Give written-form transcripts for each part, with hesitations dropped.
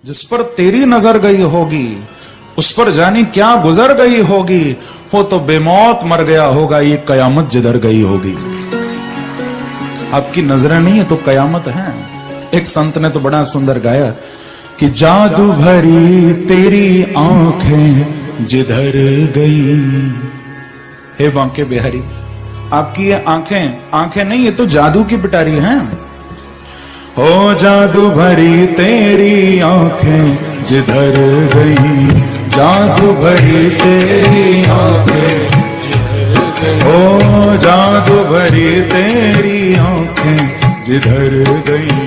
जिस पर तेरी नजर गई होगी उस पर जानी क्या गुजर गई होगी, वो तो बेमौत मर गया होगा, ये कयामत जिधर गई होगी। आपकी नजरें नहीं है तो कयामत है। एक संत ने तो बड़ा सुंदर गाया कि जादू भरी तेरी आंखें जिधर गई। हे बांके बिहारी, आपकी ये आंखें नहीं, ये तो जादू की पिटारी हैं। ओ जादू भरी तेरी आंखें जिधर गई, जादू भरी तेरी आंखें, ओ जादू भरी तेरी आंखें जिधर गई,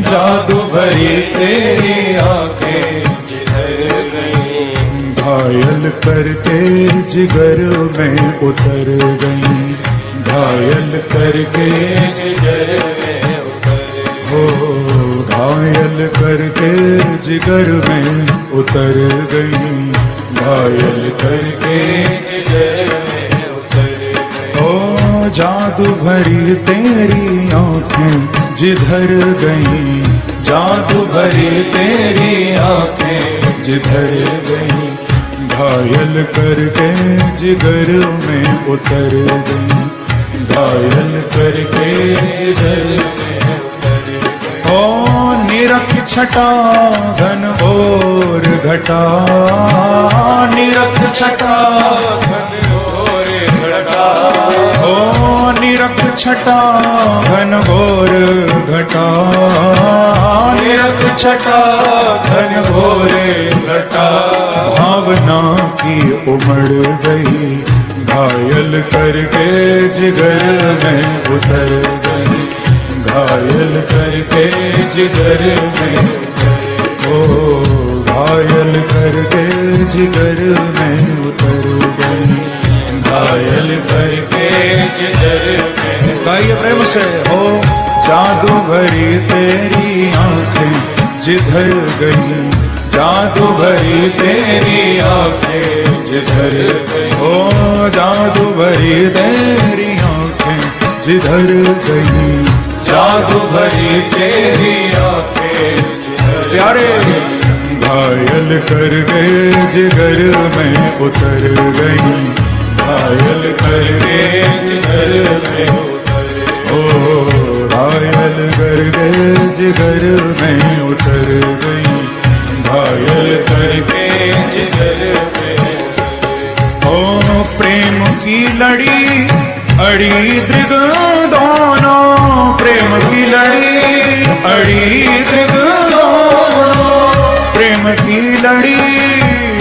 जादू भरी तेरी आंखें जिधर गई, घायल करके जिगर में उतर गई, घायल करके जिगर में हो, घायल करके जिगर में उतर गई, घायल करके जिगर में उतर गई। ओ जादू भरी तेरी आंखें जिधर गई, जादू भरी तेरी आंखें जिधर गई, घायल करके जिगर में उतर गई, घायल करके जिगर में ओ निरख छटा घन घोर घटा, निरख छटा घन घोर घटा, ओ निरख छटा घन घोर घटा, निरख छटा घन घोर घटा, भावना की उमड़ गई, घायल करके जिगर में उतर गई, घायल करके जिगर में, ओ घायल करके जिगर में उतर गई, घायल करके जिगर में। गाइए प्रेम से। हो जादू भरी तेरी आंखें जिधर गई, जादू भरी तेरी आंखें जिधर गई, ओ जादू भरी तेरी आंखें जिधर गई, जादू भरी तेरी आंखें प्यारे, घायल कर गए जिगर में उतर गई, घायल कर गए जिगर में उतर, ओ घायल कर गए जिगर में उतर गई, घायल करके जिगर में, ओ प्रेम की लड़ी अड़ी दृग दोनों, प्रेम की लड़ी अड़ी दृग दोनों, प्रेम की लड़ी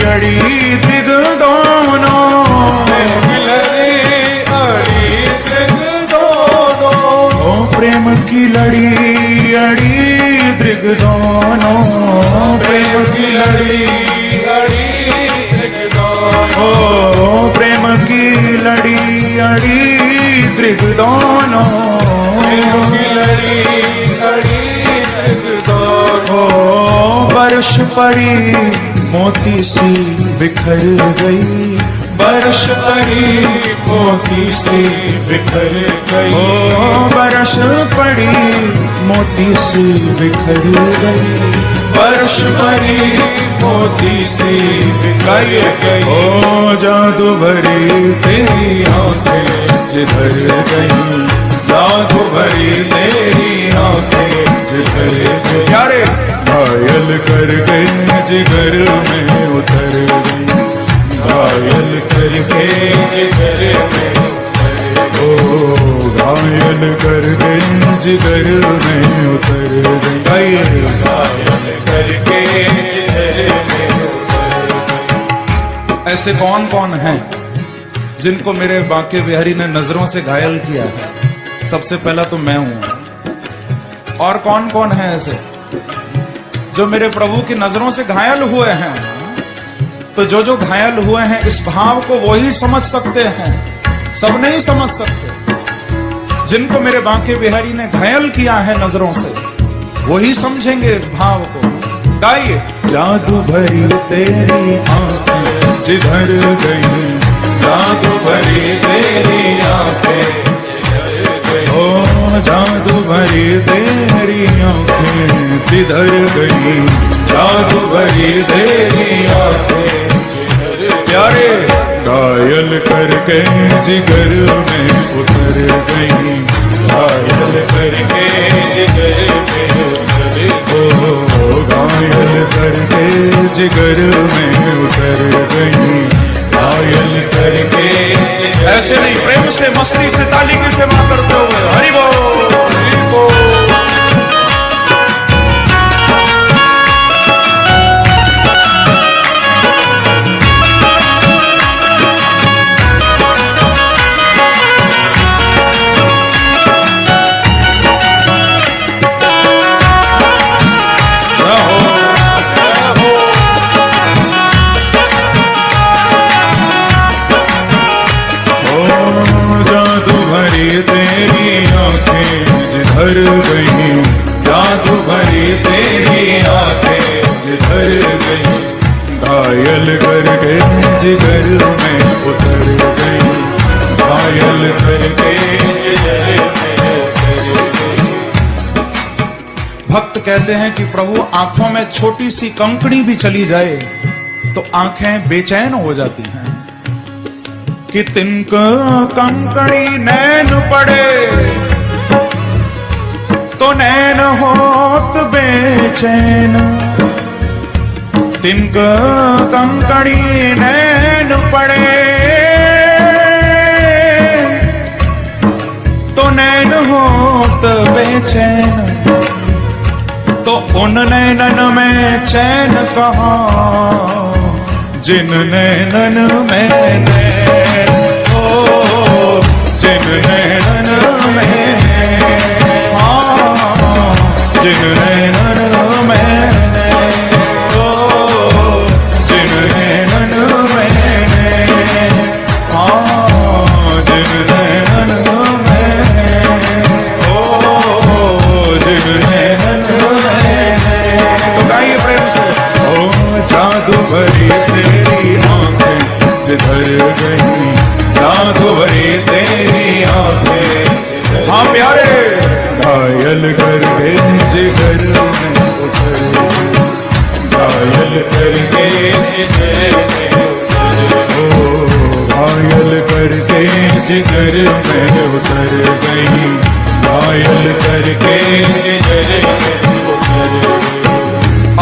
अड़ी दृग दोनों, प्रेम की लड़ी अड़ी दृग दोनों, ओ प्रेम की लड़ी अड़ी दृग दोनों, प्रेम की लड़ी अड़ी दृग दोनों, ओ प्रेम की लड़ी अड़ी दृग दोनों, प्रेम की लड़ी अड़ी दृग दोनों, बरस पड़ी मोती सी बिखर गई, बरस पड़ी मोती सी बिखर गई, ओ बरस पड़ी मोती सी बिखर गई, बरस पड़ी मोती सी बिखर गई, ओ जादू भरी तेरी आंखें जिधर गई, जादू भरी तेरी आंखें जिधर गई, प्यारे घायल कर गई जिगर में उतर गई, घायल करके जिगर में उतर, ओ घायल कर गई जिगर में उतर गई, घायल करके जिगर में उतर गई। ऐसे कौन कौन हैं जिनको मेरे बांके बिहारी ने नजरों से घायल किया है? सबसे पहला तो मैं हूं। और कौन कौन है ऐसे जो मेरे प्रभु की नजरों से घायल हुए हैं? तो जो घायल हुए हैं इस भाव को वो ही समझ सकते हैं, सब नहीं समझ सकते। जिनको मेरे बांके बिहारी ने घायल किया है नजरों से, वो ही समझेंगे इस भाव को। गाइए। जादू भरी तेरी आंखें जिधर गई, जादू भरी तेरी आंखें जिधर गई, ओ जादू भरी तेरी आंखें जिधर गई, जादू भरी तेरी आंखें प्यारे घायल करके जिगर में उतर गई, घायल करके जिगर में उतर गई, घायल करके जिगर में उतर गई, घायल करके। ऐसे नहीं, प्रेम से मस्ती से ताली की सेवा करते हुए हरि बोल हरि बोल। तेरी आंखें जिधर गई, जादू भरी तेरी आंखें जिधर गई, घायल करके जिगर में उतर गई, घायल करके जिगर में उतर गई। भक्त कहते हैं कि प्रभु आंखों में छोटी सी कंकड़ी भी चली जाए तो आंखें बेचैन हो जाती हैं, कि तिनका कंकड़ी नैन पड़े तो नैन होत बेचैन, तिनका कंकड़ी नैन पड़े तो नैन होत बेचैन, तो उन नैनन में चैन कहाँ जिन नैनन में नैन, ओ जिन नैनन में, हाँ जिन नैनन में नैन, ओ जिन नैनन में नैन, हाँ जिन नैनन में नैन, ओ जिन नैनन में नैन। तो गाइए प्रेम से, ओ जादू भरी तेरी आंखें जिधर गई, जादू भरी तेरी आंखें। हाँ प्यारे घायल करके जिगर में उतर गई, घायल करके जिगर में उतर गई, घायल करके जिगर में उतर गई, घायल करके जिगर में उतर गई।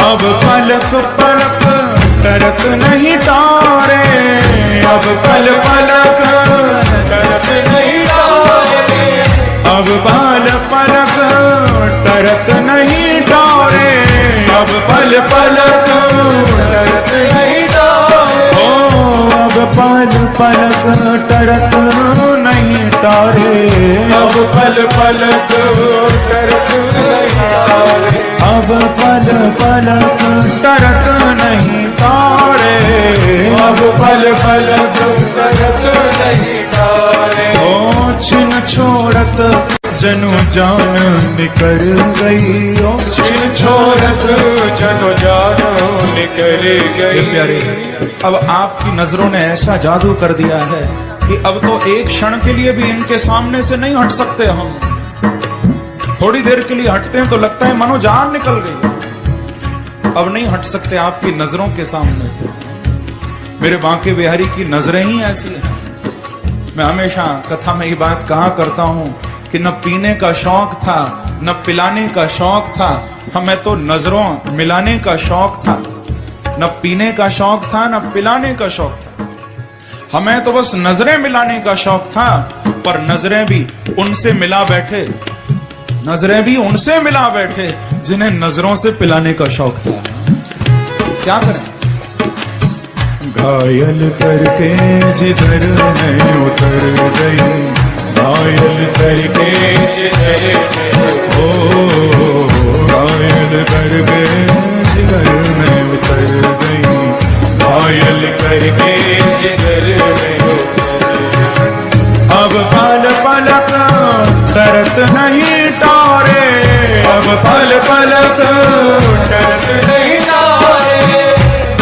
अब पलक पलक करत नहीं तारे, अब पल पलक करत नहीं तारे, अब पल पलक करत नहीं तारे, अब पल पलक करत नहीं तारे, ओ अब पल पलक करत नहीं तारे, अब पल पलक करत नहीं तारे, अब पल पलक करत नहीं तारे, अब पल पलक करत नहीं तारे। ओ छिन छोड़त जनु जान निकल गई, ओ छिन छोड़त जनु जान निकल गई। प्यारे, अब आपकी नजरों ने ऐसा जादू कर दिया है कि अब तो एक क्षण के लिए भी इनके सामने से नहीं हट सकते हम। थोड़ी देर के लिए हटते हैं तो लगता है मानो जान निकल गई, अब नहीं हट सकते आपकी नजरों के सामने से। मेरे बांके बिहारी की नजरें ही ऐसी हैं। मैं हमेशा कथा में ये बात कहा करता हूं कि न पीने का शौक था, न पिलाने का शौक था, हमें तो नजरों मिलाने का शौक था। न पीने का शौक था, न पिलाने का शौक था, हमें तो बस नजरें मिलाने का शौक था। पर नजरें भी उनसे मिला बैठे, नजरें भी उनसे मिला बैठे जिन्हें नजरों से पिलाने का शौक था। क्या करें? घायल करके जिधर मैं उतर गई, घायल करके जिधर ओ घायल करके जिधर मैं उतर गई, घायल करके जिधर मैं उतर गई। अब पल पलक तरत नहीं तारे, अब पल पलक तरत नहीं तारे,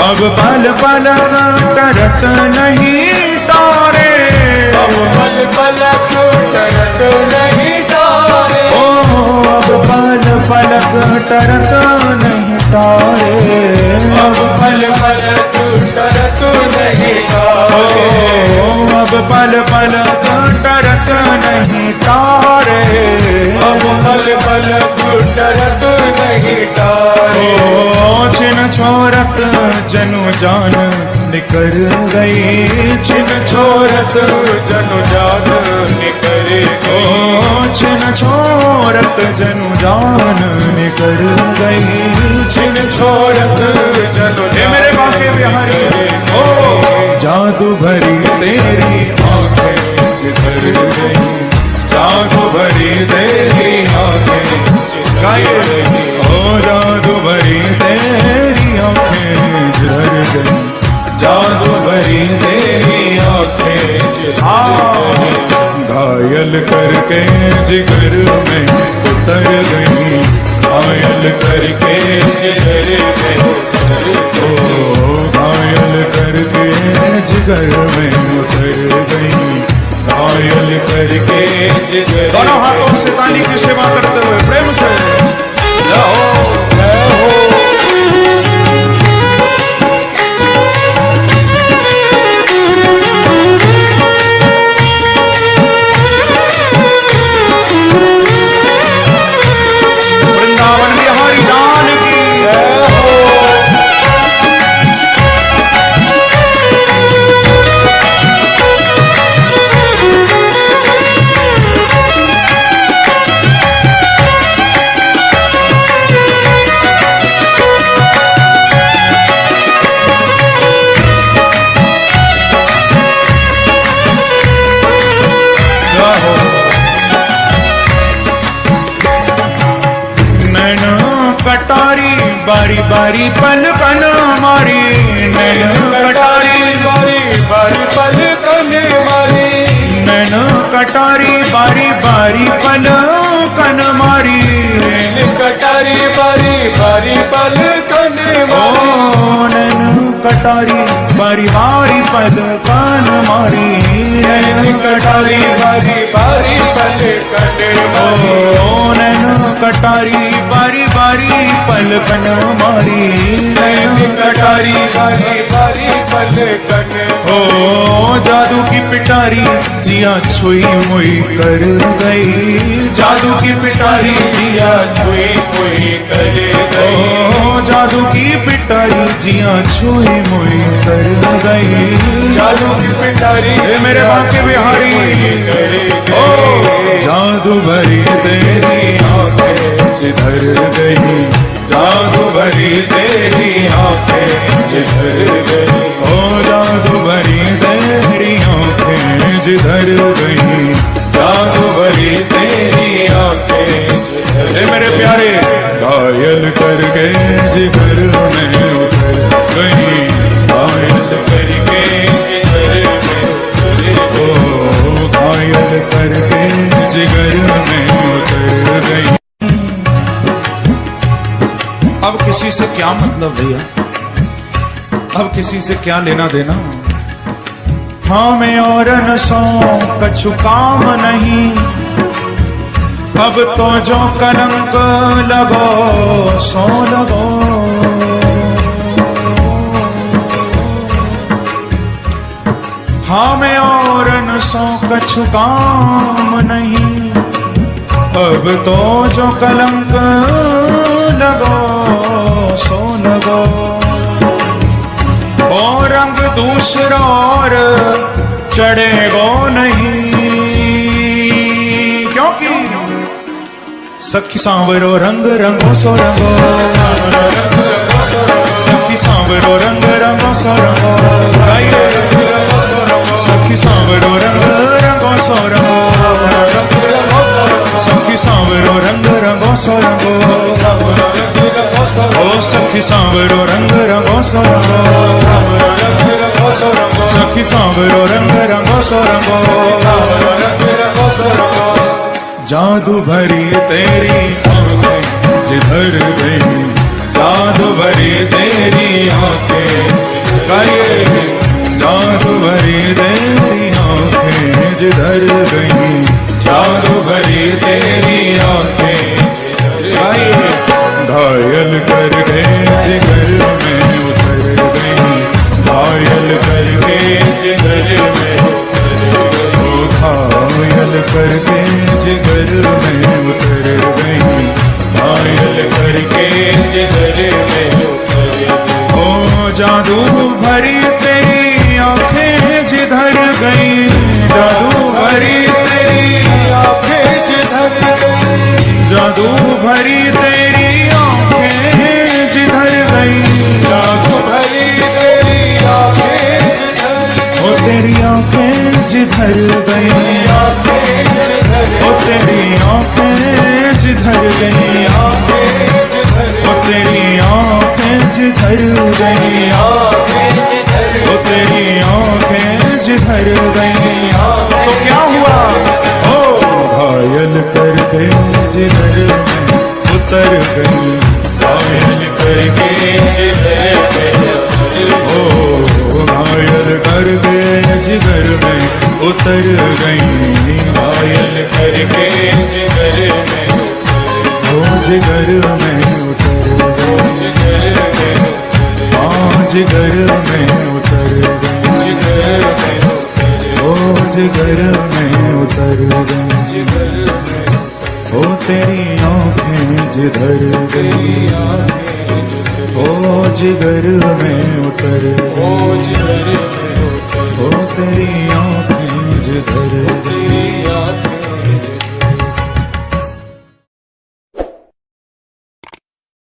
अब पल पलक तरत नहीं तारे, अब पल पलक तरत नहीं तारे, पल पलक टरत नहीं तारे, अब पल पलक टरत नहीं तारे, अब पल पलक टरत नहीं तारे, अब पल पलक टरत नहीं तारे। छिन छोरत जनु जान निकर गई, छिन छोरत जनु जान निकर गई, छिन छोरत जनु जान निकर गई, छिन छोरत जनु हे मेरे बांके बिहारी ओ जादू भरी तेरी आंखें जिधर गई, जादू भरी तेरी आंखें गाये, ओ जादू भरी तेरी आंखें जिधर गई, जादू भरी तेरी आंखें जिधर गई, घायल करके जिगर में उतर गई, घायल करके जिगर में उतर गई, घायल करके जिगर में उतर गई, घायल करके जिगर। दोनों हाथों से ताली की सेवा करते हुए प्रेम से जाओ वृंदावन बिहारी लाल की जय हो। कटारी बारी बारी पल कन मारी, नैन कटारी बारी बारी पल कन मारी, नैन कटारी बारी बारी पल कन मारी, नैन कटारी बारी बारी पल कन ओ नैन कटारी बारी बारी पल कन मारी, नैन कटारी बारी बारी पल कन मारी, ओ नैन कटारी बारी बारी पल कन मारी, नैन कटारी बारी बारी पल कन ओ जादू की पिटारी जिया छुई मुई कर गई, जादू की पिटारी जिया छुई मुई कर गई, ओ जादू की पिटारी जिया छुई मुई कर गई, जादू की पिटारी हे मेरे बांके बिहारी ओ जादू भरी तेरी आंखें जिधर गई, जादू भरी तेरी आंखें जिधर गई, ओ जादू भरी तेरी आंखें जिधर गई, जादू भरी तेरी आंखें जिधर। हे मेरे प्यारे घायल करके जिगर में उतर गई, घायल करके जिगर में उतर गई, ओ घायल करके जिगर में उतर गई। अब किसी से क्या मतलब भैया, अब किसी से क्या लेना देना, हाँ मैं और नशों कछु काम नहीं, अब तो जो कलंक लगो सो लगो, हाँ मैं और नशों कछु काम नहीं, अब तो जो कलंक लगो सो लगो, और रंग दूसरा और चढ़ेगो नहीं, क्योंकि सखी सांवरो रंग रंगो सो रंगो, सखी सांवरो रंग रंगो सो रंगो, सखी सांवरो रंग रंगो सो रंगो, सखी सांवरो रंग रंगो सो रंगो, ओ सखी सांवरो रंग रंगो सो रंगो, सखी सांवरो रंग रंगो सो रंगो, जादू भरी तेरी आंखें जिधर गई, जादू भरी तेरी आंखें गाये, जादू भरी तेरी आंखें जिधर गई, जादू भरी तेरी आंखें घायल करके जिगर में उतर गई, घायल करके जिगर में उतर गई, घायल करके जिगर में उतर गई, घायल करके जिगर में उतर गई। ओ जादू भरी तेरी आंखें जिधर गई, जादू भरी तेरी आंखें जिधर गई, जादू भरी तेरी आंखें जिधर गई, जादू भरी तेरी आंखें जिधर ओ तेरी आंखें जिधर गई, आंखें जिधर ओ तेरी आंखें जिधर गई, आंखें जिधर ओ तेरी आंखें जिधर गई, आंखें जिधर ओ तेरी आंखें जिधर गई। तो क्या हुआ? ओ घायल करके जिधर में उतर गई, घायल करके जिधर में उतर गई, ओ घायल करके जिधर में उतर गई, घायल करके जिधर में ओ जिगर में उतर गई, जिगर में हाँ जिगर में उतर गई, जिगर में ओ जिगर में उतर गई, ओ तेरी आंखें जिधर गई, ओ जिगर में उतर गई। जिगर